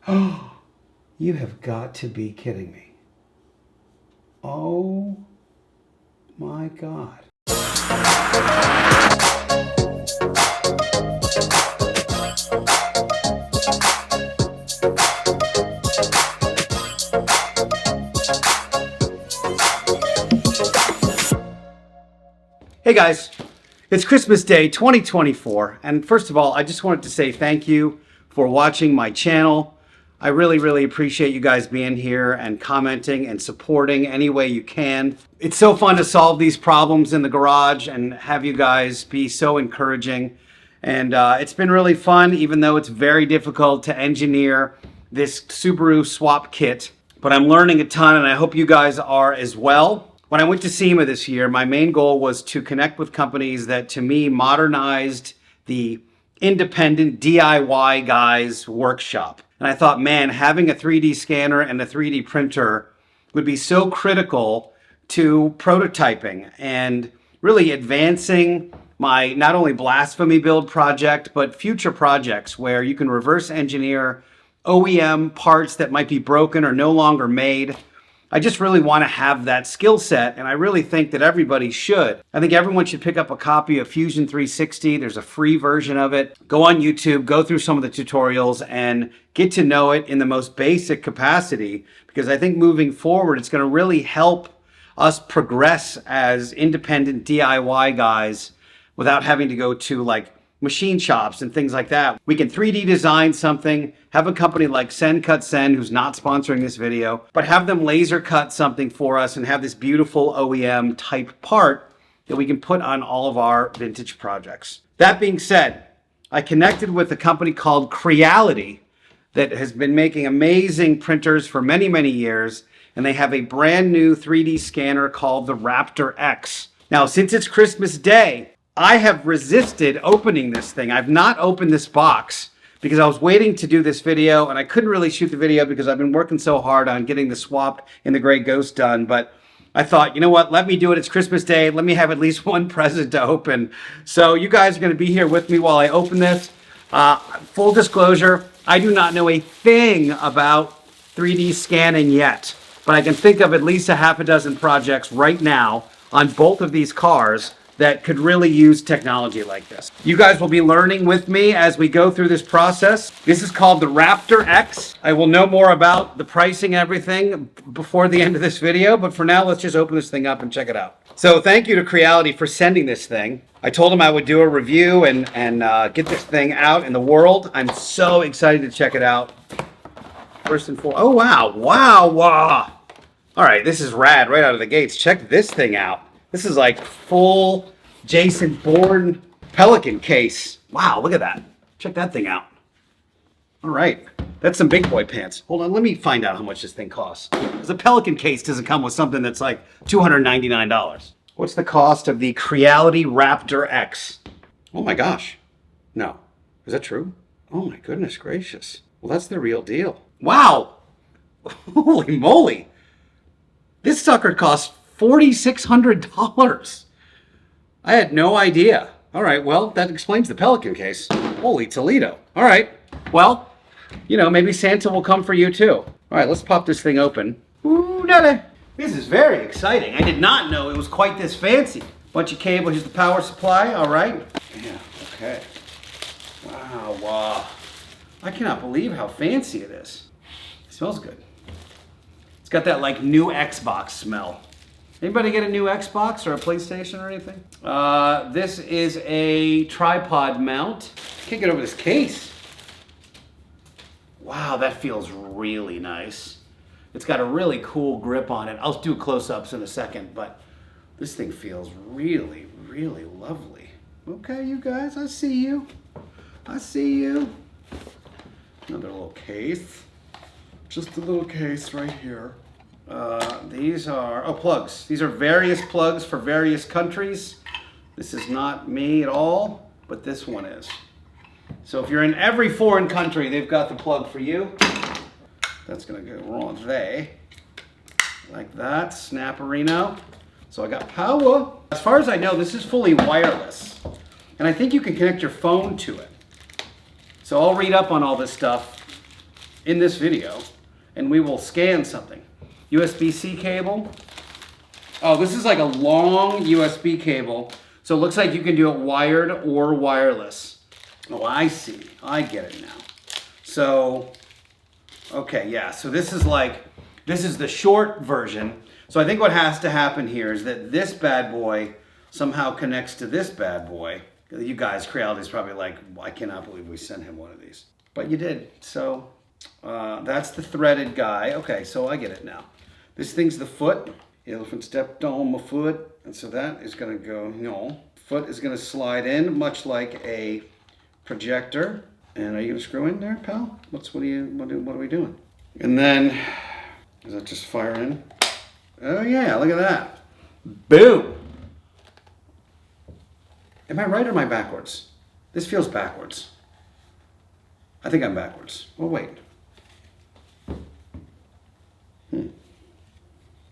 Oh, you have got to be kidding me. Oh my God. Hey guys, it's Christmas Day 2024, and first of all, I just wanted to say thank you for watching my channel. I really appreciate you guys being here and commenting and supporting any way you can. It's so fun to solve these problems in the garage and have you guys be so encouraging. And it's been really fun, even though it's very difficult to engineer this Subaru swap kit. But I'm learning a ton, and I hope you guys are as well. When I went to SEMA this year, my main goal was to connect with companies that, to me, modernized the independent DIY guy's workshop. And I thought, man, having a 3D scanner and a 3D printer would be so critical to prototyping and really advancing my not only blasphemy build project, but future projects where you can reverse engineer OEM parts that might be broken or no longer made. I just really want to have that skill set, and I really think that everybody should. I think everyone should pick up a copy of Fusion 360. There's a free version of it. Go on YouTube, go through some of the tutorials, and get to know it in the most basic capacity, because I think moving forward, it's going to really help us progress as independent DIY guys without having to go to like machine shops and things like that. We can 3D design something, have a company like Sen Cut Sen, who's not sponsoring this video, but have them laser cut something for us and have this beautiful OEM type part that we can put on all of our vintage projects. That being said, I connected with a company called Creality that has been making amazing printers for many years, and they have a brand new 3D scanner called the Raptor X. Now, since it's Christmas Day, I have resisted opening this thing. I've not opened this box because I was waiting to do this video, and I couldn't really shoot the video because I've been working so hard on getting the swap in the Gray Ghost done. But I thought, you know what, let me do it. It's Christmas Day. Let me have at least one present to open. So you guys are going to be here with me while I open this. Full disclosure, I do not know a thing about 3D scanning yet, but I can think of at least a half a dozen projects right now on both of these cars that could really use technology like this. You guys will be learning with me as we go through this process. This is called the Raptor X. I will know more about the pricing and everything before the end of this video, but for now, let's just open this thing up and check it out. So thank you to Creality for sending this thing. I told them I would do a review and get this thing out in the world. I'm so excited to check it out. First and foremost, oh wow. All right, this is rad right out of the gates. Check this thing out. This is like full Jason Bourne Pelican case. Wow, look at that. Check that thing out. All right, that's some big boy pants. Hold on, let me find out how much this thing costs. Because a Pelican case doesn't come with something that's like $299. What's the cost of the Creality Raptor X? Oh my gosh. No, is that true? Oh my goodness gracious. Well, that's the real deal. Wow, holy moly. This sucker costs $4,600. I had no idea. All right, well, that explains the Pelican case. Holy Toledo. All right, well, you know, maybe Santa will come for you too. All right, let's pop this thing open. Ooh, dada. This is very exciting. I did not know it was quite this fancy. Bunch of cable, here's the power supply, all right. Yeah, okay. Wow. I cannot believe how fancy it is. It smells good. It's got that like new Xbox smell. Anybody get a new Xbox or a PlayStation or anything? This is a tripod mount. Can't get over this case. Wow, that feels really nice. It's got a really cool grip on it. I'll do close-ups in a second, but this thing feels really lovely. Okay, you guys, I see you. Another little case. Just a little case right here. These are, plugs. These are various plugs for various countries. This is not me at all, but this one is. So if you're in every foreign country, they've got the plug for you. That's gonna go wrong there. Like that, snapperino. So I got power. As far as I know, this is fully wireless. And I think you can connect your phone to it. So I'll read up on all this stuff in this video, and we will scan something. USB-C cable. Oh, this is like a long USB cable. So it looks like you can do it wired or wireless. Oh, I see. I get it now. So, okay, yeah. So this is the short version. So I think what has to happen here is that this bad boy somehow connects to this bad boy. You guys, Creality's probably like, I cannot believe we sent him one of these. But you did. So that's the threaded guy. Okay, so I get it now. This thing's the foot. The elephant stepped on my foot. And so that is going to go, foot is going to slide in, much like a projector. And are you going to screw in there, pal? What are we doing? And then, does that just fire in? Oh yeah, look at that. Boom. Am I right or am I backwards? This feels backwards. I think I'm backwards. Oh wait. Maybe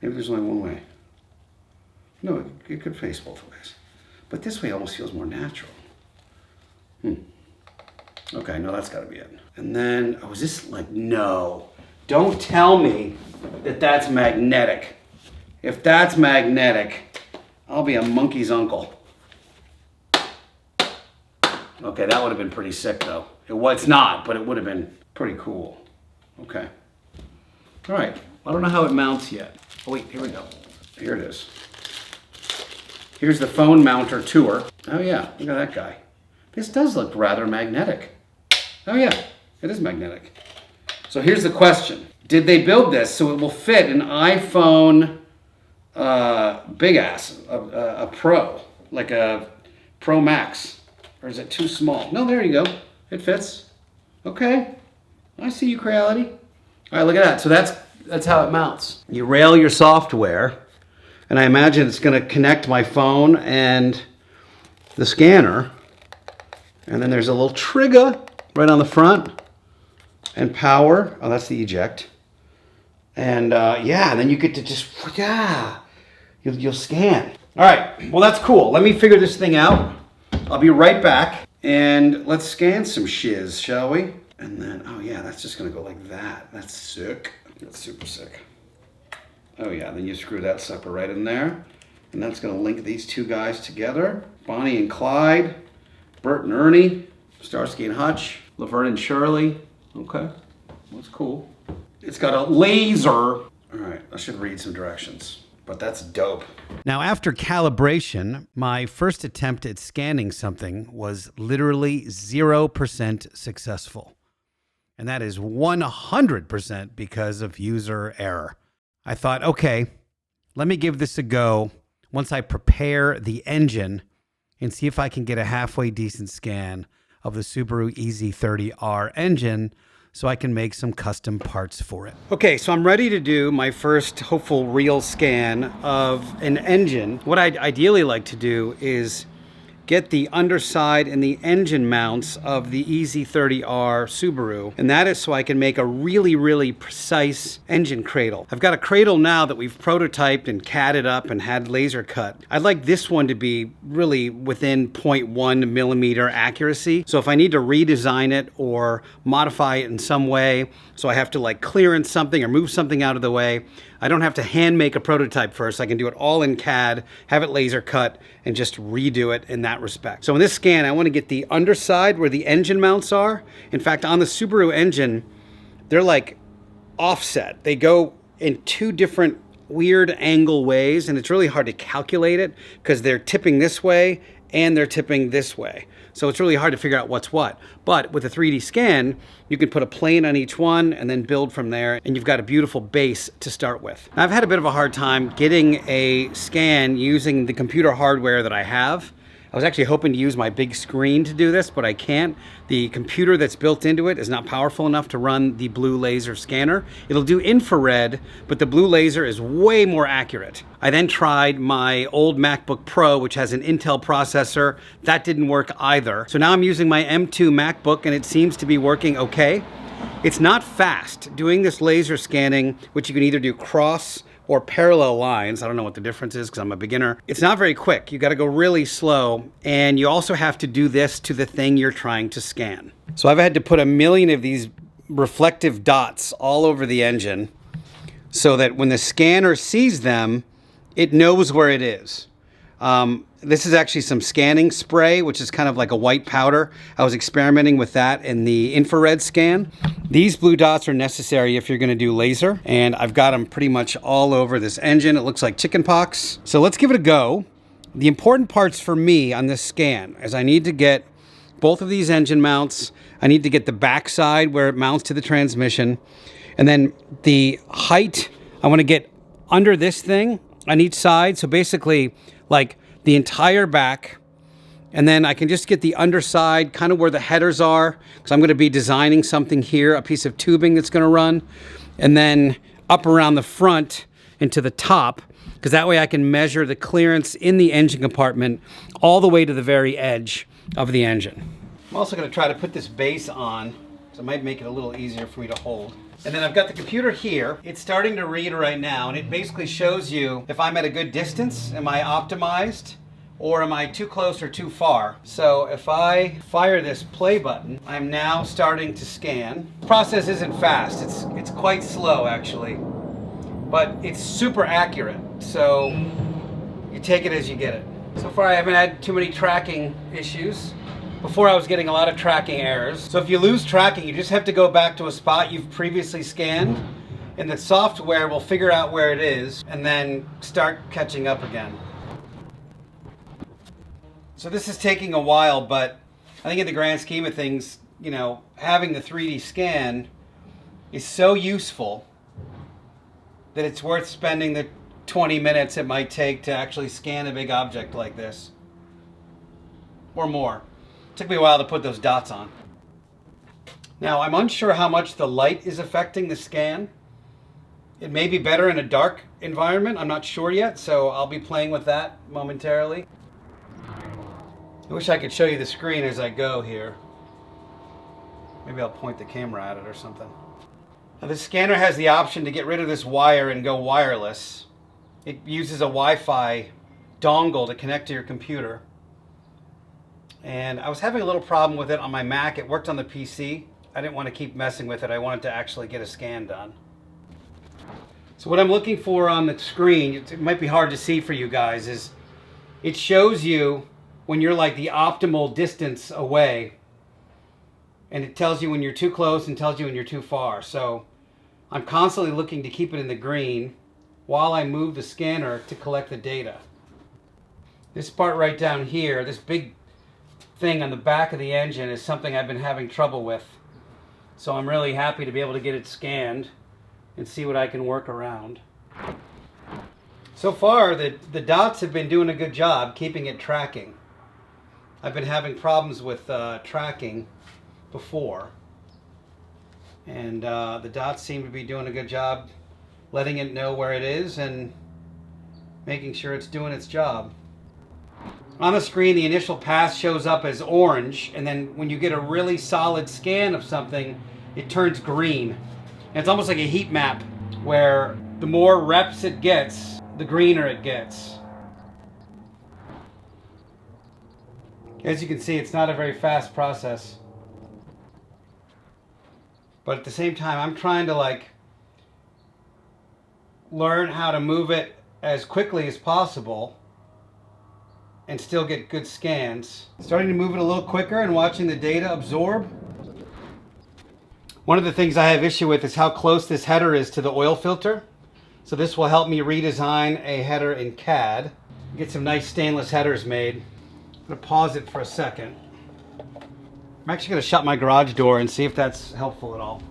there's only one way. No, it could face both ways. But this way almost feels more natural. Okay, no, that's gotta be it. And then, is this like, no. Don't tell me that that's magnetic. If that's magnetic, I'll be a monkey's uncle. Okay, that would have been pretty sick though. It's not, but it would have been pretty cool. Okay. All right, I don't know how it mounts yet. Oh wait, here we go. Here it is. Here's the phone mounter tour. Oh yeah, look at that guy. This does look rather magnetic. Oh yeah, it is magnetic. So here's the question. Did they build this so it will fit an iPhone big ass, a Pro, like a Pro Max? Or is it too small? No, there you go. It fits. Okay. I see you, Creality. All right, look at that. So that's how it mounts. You rail your software, and I imagine it's going to connect my phone and the scanner. And then there's a little trigger right on the front. And power. Oh, that's the eject. And yeah, then you get to just, you'll scan. All right, well, that's cool. Let me figure this thing out. I'll be right back. And let's scan some shiz, shall we? And then, oh yeah, that's just gonna go like that. That's sick. That's super sick. Oh yeah, then you screw that sucker right in there. And that's gonna link these two guys together. Bonnie and Clyde, Bert and Ernie, Starsky and Hutch, Laverne and Shirley. Okay, that's cool. It's got a laser. All right, I should read some directions, but that's dope. Now, after calibration, my first attempt at scanning something was literally 0% successful. And that is 100% because of user error. I thought, okay, let me give this a go once I prepare the engine and see if I can get a halfway decent scan of the Subaru EZ30R engine so I can make some custom parts for it. Okay, so I'm ready to do my first hopeful real scan of an engine. What I'd ideally like to do is get the underside and the engine mounts of the EZ30R Subaru, and that is so I can make a really, really precise engine cradle. I've got a cradle now that we've prototyped and CAD'd up and had laser cut. I'd like this one to be really within 0.1 millimeter accuracy. So if I need to redesign it or modify it in some way, so I have to like clearance something or move something out of the way, I don't have to hand make a prototype first. I can do it all in CAD, have it laser cut, and just redo it in that respect. So in this scan, I want to get the underside where the engine mounts are. In fact, on the Subaru engine, they're like offset. They go in two different weird angle ways, and it's really hard to calculate it because they're tipping this way and they're tipping this way. So it's really hard to figure out what's what. But with a 3D scan, you can put a plane on each one and then build from there, and you've got a beautiful base to start with. I've had a bit of a hard time getting a scan using the computer hardware that I have. I was actually hoping to use my big screen to do this, but I can't. The computer that's built into it is not powerful enough to run the blue laser scanner. It'll do infrared, but the blue laser is way more accurate. I then tried my old MacBook Pro, which has an Intel processor. That didn't work either. So now I'm using my M2 MacBook, and it seems to be working okay. It's not fast. Doing this laser scanning, which you can either do cross or parallel lines, I don't know what the difference is because I'm a beginner. It's not very quick. You got to go really slow, and you also have to do this to the thing you're trying to scan. So I've had to put a million of these reflective dots all over the engine so that when the scanner sees them, it knows where it is. This is actually some scanning spray, which is kind of like a white powder. I was experimenting with that in the infrared scan. These blue dots are necessary if you're going to do laser, and I've got them pretty much all over this engine. It looks like chicken pox. So let's give it a go. The important parts for me on this scan is I need to get both of these engine mounts. I need to get the back side where it mounts to the transmission. And then the height, I want to get under this thing on each side. So basically like the entire back. And then I can just get the underside, kind of where the headers are, because I'm going to be designing something here, a piece of tubing that's going to run. And then up around the front into the top, because that way I can measure the clearance in the engine compartment all the way to the very edge of the engine. I'm also going to try to put this base on, so it might make it a little easier for me to hold. And then I've got the computer here. It's starting to read right now, and it basically shows you if I'm at a good distance, am I optimized, or am I too close or too far? So if I fire this play button, I'm now starting to scan. The process isn't fast. It's quite slow, actually, but it's super accurate. So you take it as you get it. So far, I haven't had too many tracking issues. Before I was getting a lot of tracking errors. So if you lose tracking, you just have to go back to a spot you've previously scanned, and the software will figure out where it is and then start catching up again. So this is taking a while, but I think in the grand scheme of things, you know, having the 3D scan is so useful that it's worth spending the 20 minutes it might take to actually scan a big object like this, or more. Took me a while to put those dots on. Now, I'm unsure how much the light is affecting the scan. It may be better in a dark environment. I'm not sure yet, so I'll be playing with that momentarily. I wish I could show you the screen as I go here. Maybe I'll point the camera at it or something. Now, the scanner has the option to get rid of this wire and go wireless. It uses a Wi-Fi dongle to connect to your computer. And I was having a little problem with it on my Mac. It worked on the PC. I didn't want to keep messing with it. I wanted to actually get a scan done. So what I'm looking for on the screen, it might be hard to see for you guys, is it shows you when you're like the optimal distance away. And it tells you when you're too close and tells you when you're too far. So I'm constantly looking to keep it in the green while I move the scanner to collect the data. This part right down here, this big thing on the back of the engine, is something I've been having trouble with. So I'm really happy to be able to get it scanned and see what I can work around. So far, the dots have been doing a good job keeping it tracking. I've been having problems with tracking before. And the dots seem to be doing a good job letting it know where it is and making sure it's doing its job. On the screen, the initial pass shows up as orange, and then when you get a really solid scan of something, it turns green. And it's almost like a heat map, where the more reps it gets, the greener it gets. As you can see, it's not a very fast process. But at the same time, I'm trying to learn how to move it as quickly as possible and still get good scans. Starting to move it a little quicker and watching the data absorb. One of the things I have issue with is how close this header is to the oil filter. So this will help me redesign a header in CAD. Get some nice stainless headers made. I'm gonna pause it for a second. I'm actually gonna shut my garage door and see if that's helpful at all.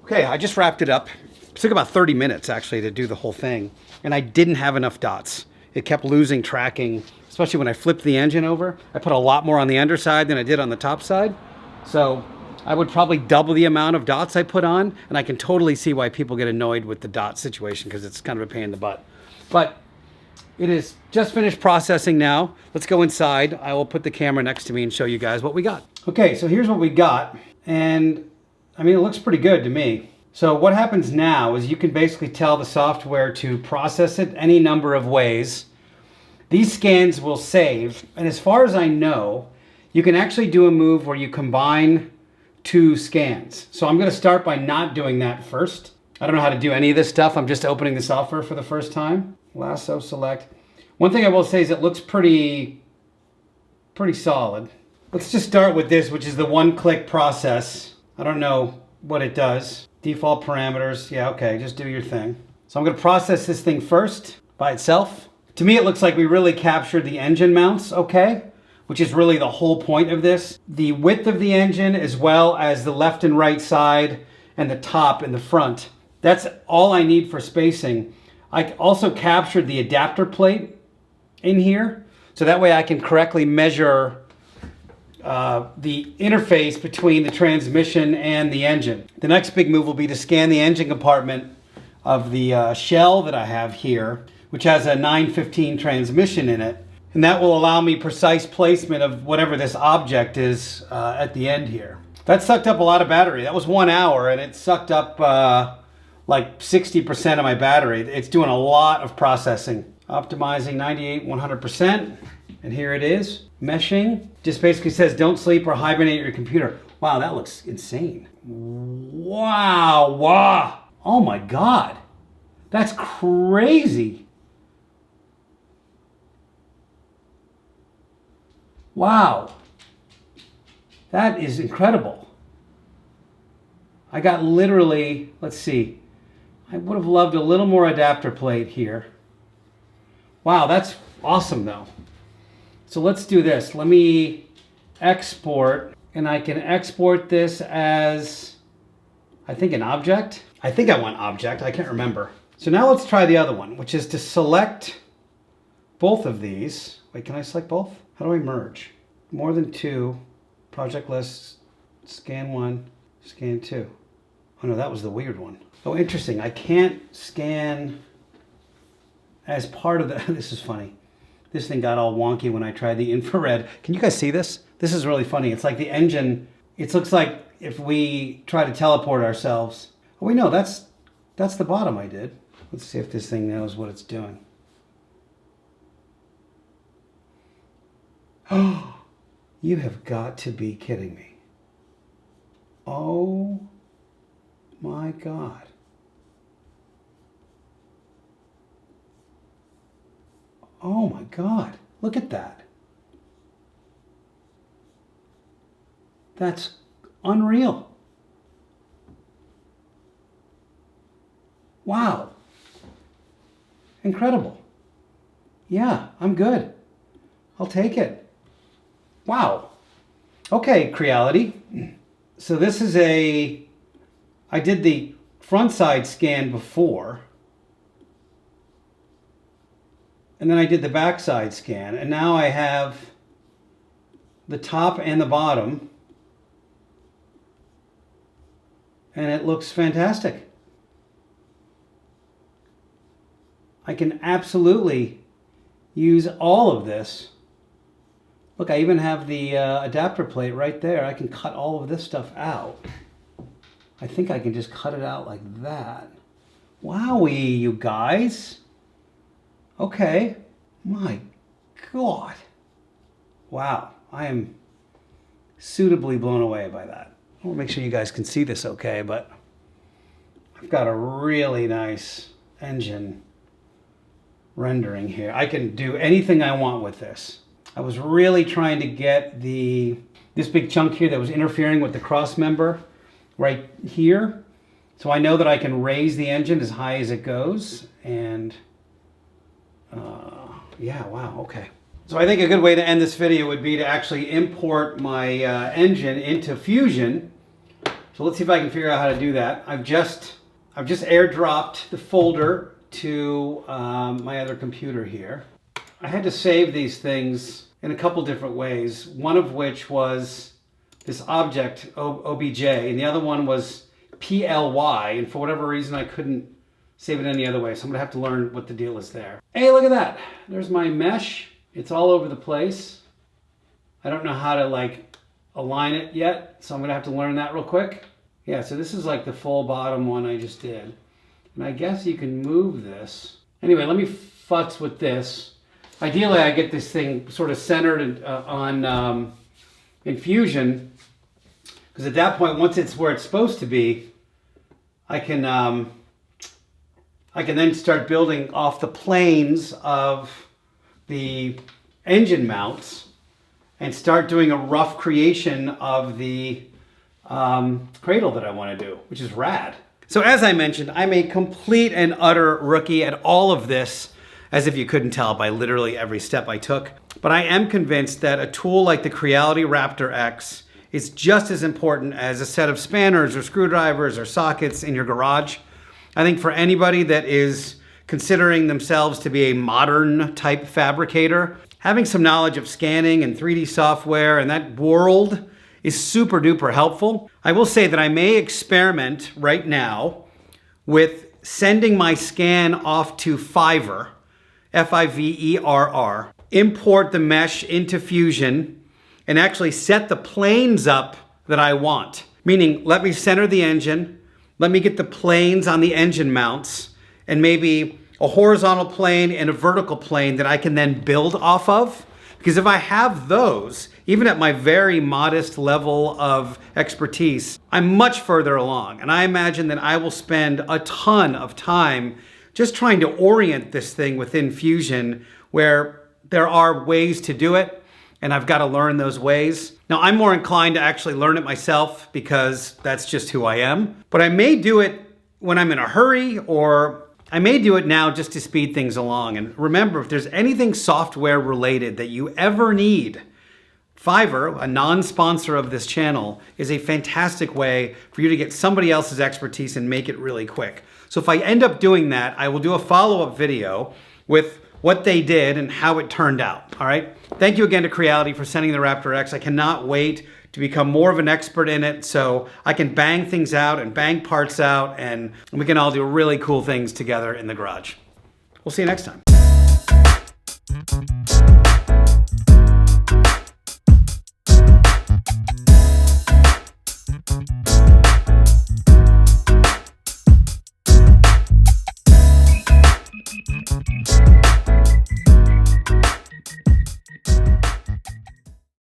Okay, I just wrapped it up. It took about 30 minutes actually to do the whole thing. And I didn't have enough dots. It kept losing tracking, especially when I flipped the engine over. I put a lot more on the underside than I did on the top side. So I would probably double the amount of dots I put on, and I can totally see why people get annoyed with the dot situation because it's kind of a pain in the butt. But it is just finished processing now. Let's go inside. I will put the camera next to me and show you guys what we got. Okay, so here's what we got. And I mean, it looks pretty good to me. So what happens now is you can basically tell the software to process it any number of ways. These scans will save, and as far as I know, you can actually do a move where you combine 2 scans. So I'm going to start by not doing that first. I don't know how to do any of this stuff. I'm just opening the software for the first time. Lasso select. One thing I will say is it looks pretty solid. Let's just start with this, which is the one-click process. I don't know what it does. Default parameters. Yeah, okay, just do your thing. So I'm going to process this thing first by itself. To me, it looks like we really captured the engine mounts, okay? Which is really the whole point of this. The width of the engine, as well as the left and right side and the top and the front. That's all I need for spacing. I also captured the adapter plate in here, so that way I can correctly measure the interface between the transmission and the engine. The next big move will be to scan the engine compartment of the shell that I have here, which has a 915 transmission in it. And that will allow me precise placement of whatever this object is at the end here. That sucked up a lot of battery. That was 1 hour, and it sucked up like 60% of my battery. It's doing a lot of processing. Optimizing 98, 100%. And here it is. Meshing. Just basically says don't sleep or hibernate your computer. Wow, that looks insane. Wow, wow. Oh my God. That's crazy. Wow. That is incredible. I got literally, let's see. I would have loved a little more adapter plate here. Wow, that's awesome though. So let's do this. Let me export, and I can export this as, I think, an object. I think I want object, I can't remember. So now let's try the other one, which is to select both of these. Wait, can I select both? How do I merge? More than 2, project list, scan 1, scan 2. Oh no, that was the weird one. Oh, interesting. I can't scan as part of the, this is funny. This thing got all wonky when I tried the infrared. Can you guys see this? This is really funny. It's like the engine, it looks like if we try to teleport ourselves. Oh wait, no, that's the bottom I did. Let's see if this thing knows what it's doing. Oh, you have got to be kidding me. Oh my God. Oh my God, look at that. That's unreal. Wow. Incredible. Yeah, I'm good. I'll take it. Wow. Okay, Creality. So this is I did the front side scan before. And then I did the backside scan, and now I have the top and the bottom, and it looks fantastic. I can absolutely use all of this. Look, I even have the adapter plate right there. I can cut all of this stuff out. I think I can just cut it out like that. Wowee, you guys. Okay, my God. Wow, I am suitably blown away by that. I want to make sure you guys can see this okay, but I've got a really nice engine rendering here. I can do anything I want with this. I was really trying to get this big chunk here that was interfering with the cross member right here. So I know that I can raise the engine as high as it goes, and yeah, wow, okay. So I think a good way to end this video would be to actually import my engine into Fusion. So let's see if I can figure out how to do that. I've just airdropped the folder to my other computer here. I had to save these things in a couple different ways. One of which was this object, OBJ, and the other one was PLY, and for whatever reason I couldn't save it any other way, so I'm gonna have to learn what the deal is there. Hey, look at that. There's my mesh. It's all over the place. I don't know how to like align it yet, so I'm gonna have to learn that real quick. Yeah, so this is like the full bottom one I just did. And I guess you can move this. Anyway, let me futz with this. Ideally, I get this thing sort of centered in Fusion Because at that point, once it's where it's supposed to be, I can then start building off the planes of the engine mounts and start doing a rough creation of the cradle that I want to do, which is rad. So as I mentioned, I'm a complete and utter rookie at all of this, as if you couldn't tell by literally every step I took. But I am convinced that a tool like the Creality Raptor X is just as important as a set of spanners or screwdrivers or sockets in your garage. I think for anybody that is considering themselves to be a modern type fabricator, having some knowledge of scanning and 3D software and that world is super duper helpful. I will say that I may experiment right now with sending my scan off to Fiverr, Fiverr, import the mesh into Fusion, and actually set the planes up that I want. Meaning, let me center the engine, let me get the planes on the engine mounts, and maybe a horizontal plane and a vertical plane that I can then build off of. Because if I have those, even at my very modest level of expertise, I'm much further along. And I imagine that I will spend a ton of time just trying to orient this thing within Fusion where there are ways to do it, and I've got to learn those ways. Now, I'm more inclined to actually learn it myself because that's just who I am. But I may do it when I'm in a hurry, or I may do it now just to speed things along. And remember, if there's anything software related that you ever need, Fiverr, a non-sponsor of this channel, is a fantastic way for you to get somebody else's expertise and make it really quick. So if I end up doing that, I will do a follow-up video with what they did and how it turned out, all right? Thank you again to Creality for sending the Raptor X. I cannot wait to become more of an expert in it so I can bang things out and bang parts out, and we can all do really cool things together in the garage. We'll see you next time.